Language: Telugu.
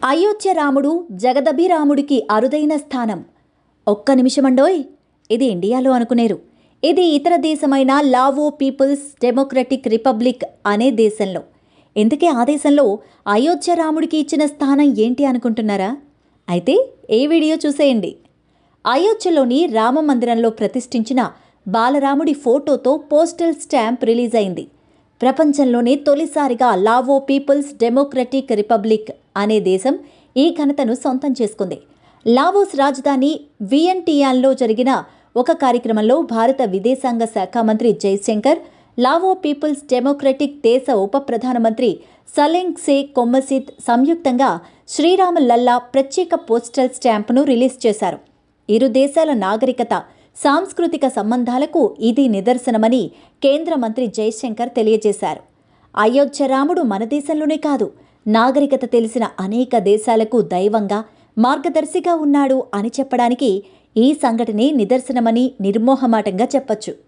అయోధ్య రాముడు జగదభిరాముడికి అరుదైన స్థానం. ఒక్క నిమిషమండోయ్, ఇది ఇండియాలో అనుకునేరు. ఇది ఇతర దేశమైన లావో పీపుల్స్ డెమోక్రటిక్ రిపబ్లిక్ అనే దేశంలో. ఇందుకే ఆ దేశంలో అయోధ్య రాముడికి ఇచ్చిన స్థానం ఏంటి అనుకుంటున్నారా? అయితే ఏ వీడియో చూసేయండి. అయోధ్యలోని రామమందిరంలో ప్రతిష్ఠించిన బాలరాముడి ఫోటోతో పోస్టల్ స్టాంప్ రిలీజ్ అయింది. ప్రపంచంలోనే తొలిసారిగా లావో పీపుల్స్ డెమోక్రటిక్ రిపబ్లిక్ అనే దేశం ఈ ఘనతను సొంతం చేసుకుంది. లావోస్ రాజధాని వియెంటియాన్లో జరిగిన ఒక కార్యక్రమంలో భారత విదేశాంగ శాఖ మంత్రి జైశంకర్, లావో పీపుల్స్ డెమోక్రటిక్ దేశ ఉప ప్రధానమంత్రి సలెంగ్సే కొమ్మసిత్ సంయుక్తంగా శ్రీరామ లల్లా ప్రత్యేక పోస్టల్ స్టాంపును రిలీజ్ చేశారు. ఇరు దేశాల నాగరికత, సాంస్కృతిక సంబంధాలకు ఇది నిదర్శనమని కేంద్ర మంత్రి జైశంకర్ తెలియజేశారు. అయోధ్య రాముడు మన దేశంలోనే కాదు, నాగరికత తెలిసిన అనేక దేశాలకు దైవంగా, మార్గదర్శిగా ఉన్నాడు అని చెప్పడానికి ఈ సంఘటనే నిదర్శనమని నిర్మోహమాటంగా చెప్పొచ్చు.